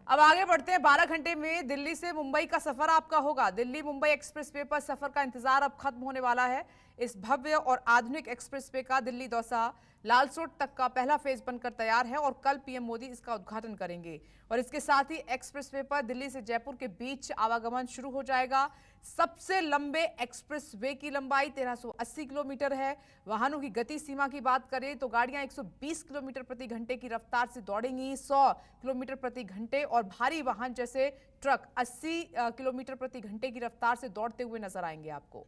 अब आगे बढ़ते हैं। 12 घंटे में दिल्ली से मुंबई का सफर आपका होगा। दिल्ली मुंबई एक्सप्रेसवे पर सफर का इंतजार अब खत्म होने वाला है। इस भव्य और आधुनिक एक्सप्रेसवे का दिल्ली दौसा लालसोट तक का पहला फेज बनकर तैयार है और कल पीएम मोदी इसका उद्घाटन करेंगे। और इसके साथ ही एक्सप्रेसवे पर दिल्ली से जयपुर के बीच आवागमन शुरू हो जाएगा। सबसे लंबे एक्सप्रेसवे की लंबाई 1380 किलोमीटर है। वाहनों की गति सीमा की बात करें तो गाड़ियां 120 किलोमीटर प्रति घंटे की रफ्तार से दौड़ेंगी, 100 किलोमीटर प्रति घंटे, और भारी वाहन जैसे ट्रक 80 किलोमीटर प्रति घंटे की रफ्तार से दौड़ते हुए नजर आएंगे आपको।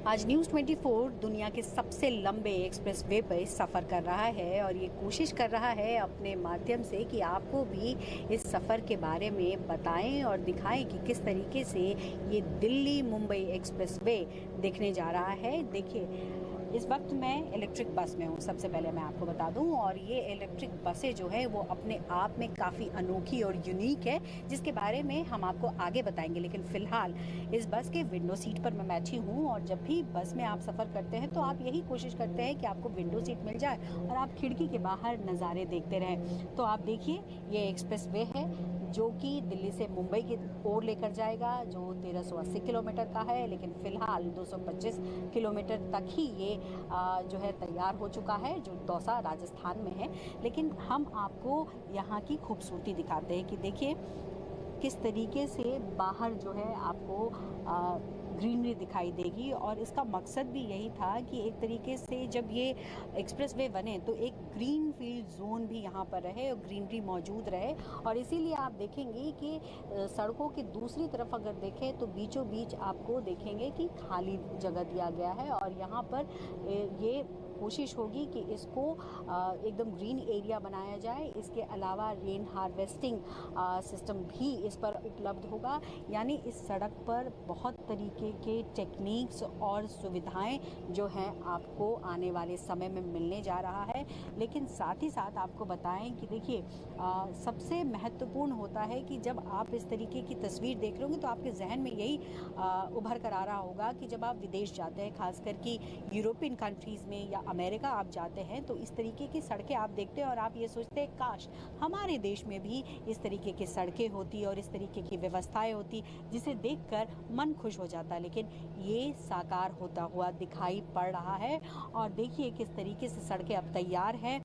आज न्यूज़ 24 दुनिया के सबसे लंबे एक्सप्रेसवे पर सफ़र कर रहा है और ये कोशिश कर रहा है अपने माध्यम से कि आपको भी इस सफ़र के बारे में बताएं और दिखाएं कि किस तरीके से ये दिल्ली मुंबई एक्सप्रेसवे दिखने जा रहा है। देखिए, इस वक्त मैं इलेक्ट्रिक बस में हूँ, सबसे पहले मैं आपको बता दूँ। और ये इलेक्ट्रिक बसें जो है वो अपने आप में काफ़ी अनोखी और यूनिक है, जिसके बारे में हम आपको आगे बताएंगे। लेकिन फ़िलहाल इस बस के विंडो सीट पर मैं बैठी हूँ और जब भी बस में आप सफ़र करते हैं तो आप यही कोशिश करते हैं कि आपको विंडो सीट मिल जाए और आप खिड़की के बाहर नज़ारे देखते रहें। तो आप देखिए, ये एक्सप्रेस वे है जो कि दिल्ली से मुंबई की ओर लेकर जाएगा, जो 1380 किलोमीटर का है, लेकिन फ़िलहाल 225 किलोमीटर तक ही ये जो है तैयार हो चुका है, जो दौसा राजस्थान में है। लेकिन हम आपको यहाँ की खूबसूरती दिखाते हैं कि देखिए किस तरीके से बाहर जो है आपको ग्रीनरी दिखाई देगी। और इसका मकसद भी यही था कि एक तरीके से जब ये एक्सप्रेसवे बने तो एक ग्रीन फील्ड जोन भी यहाँ पर रहे और ग्रीनरी मौजूद रहे। और इसीलिए आप देखेंगे कि सड़कों की दूसरी तरफ अगर देखें तो बीचों बीच आपको देखेंगे कि खाली जगह दिया गया है और यहाँ पर ये कोशिश होगी कि इसको एकदम ग्रीन एरिया बनाया जाए। इसके अलावा रेन हार्वेस्टिंग सिस्टम भी इस पर उपलब्ध होगा। यानी इस सड़क पर बहुत तरीके के टेक्निक्स और सुविधाएं जो हैं आपको आने वाले समय में मिलने जा रहा है। लेकिन साथ ही साथ आपको बताएं कि देखिए, सबसे महत्वपूर्ण होता है कि जब आप इस तरीके की तस्वीर देख रहे होंगे तो आपके जहन में यही उभर कर आ रहा होगा कि जब आप विदेश जाते हैं, खासकर कि यूरोपियन कंट्रीज़ में या अमेरिका आप जाते हैं, तो इस तरीके की सड़कें आप देखते हैं और आप ये सोचते हैं काश हमारे देश में भी इस तरीके की सड़कें होती और इस तरीके की व्यवस्थाएं होती, जिसे देखकर मन खुश हो जाता। लेकिन ये साकार होता हुआ दिखाई पड़ रहा है। और देखिए किस तरीके से सड़कें अब तैयार हैं।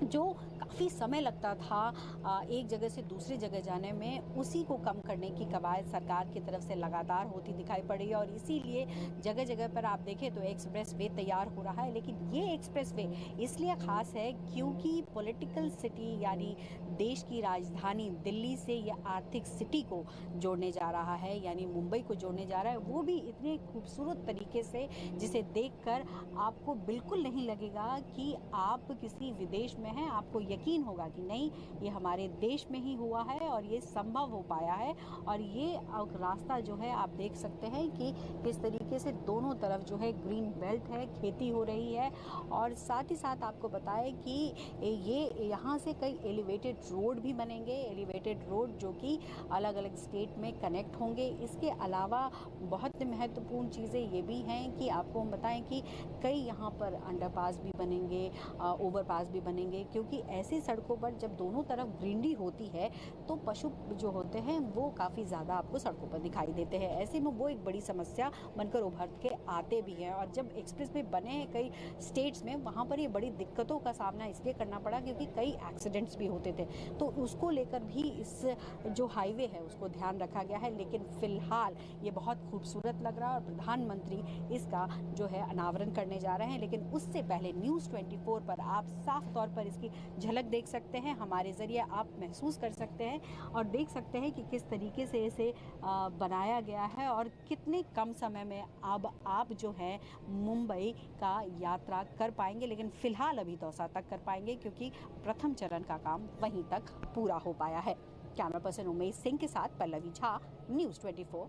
जो काफ़ी समय लगता था एक जगह से दूसरी जगह जाने में, उसी को कम करने की कवायद सरकार की तरफ से लगातार होती दिखाई पड़ी है। और इसीलिए जगह जगह पर आप देखें तो एक्सप्रेस वे तैयार हो रहा है। लेकिन ये एक्सप्रेस वे इसलिए ख़ास है क्योंकि पॉलिटिकल सिटी यानी देश की राजधानी दिल्ली से या आर्थिक सिटी को जोड़ने जा रहा है, यानी मुंबई को जोड़ने जा रहा है, वो भी इतने खूबसूरत तरीके से जिसे देखकर आपको बिल्कुल नहीं लगेगा कि आप किसी विदेश में हैं। आपको यकीन होगा कि नहीं, ये हमारे देश में ही हुआ है और ये संभव हो पाया है। और ये रास्ता जो है आप देख सकते हैं कि किस तरीके से दोनों तरफ जो है ग्रीन बेल्ट है, खेती हो रही है। और साथ ही साथ आपको बताएं कि ये यहाँ से कई एलिवेटेड रोड भी बनेंगे, एलिवेटेड रोड जो कि अलग अलग स्टेट में कनेक्ट होंगे। इसके अलावा बहुत महत्वपूर्ण चीज़ें ये भी हैं कि आपको हम बताएं कि कई यहाँ पर अंडरपास भी बनेंगे, ओवरपास भी बनेंगे, क्योंकि ऐसी सड़कों पर जब दोनों तरफ ग्रीनरी होती है तो पशु जो होते हैं वो काफ़ी ज़्यादा आपको सड़कों पर दिखाई देते हैं। ऐसे में वो एक बड़ी समस्या बनकर उभर के आते भी हैं। और जब एक्सप्रेस वे बने हैं कई स्टेट्स में, वहाँ पर ये बड़ी दिक्कतों का सामना इसलिए करना पड़ा क्योंकि कई एक्सीडेंट्स भी होते थे। तो उसको लेकर भी इस जो हाईवे है उसको ध्यान रखा गया है। लेकिन फ़िलहाल ये बहुत खूबसूरत लग रहा है और प्रधानमंत्री इसका जो है अनावरण करने जा रहे हैं। लेकिन उससे पहले न्यूज़ 24 पर आप साफ तौर पर इसकी झलक देख सकते हैं, हमारे ज़रिए आप महसूस कर सकते हैं और देख सकते हैं कि किस तरीके से इसे बनाया गया है और कितने कम समय में अब आप जो है मुंबई का यात्रा कर पाएंगे। लेकिन फ़िलहाल अभी दौसा तक कर पाएंगे क्योंकि प्रथम चरण का काम वहीं तक पूरा हो पाया है। कैमरा पर्सन उमेश सिंह के साथ पल्लवी झा, न्यूज़ 24।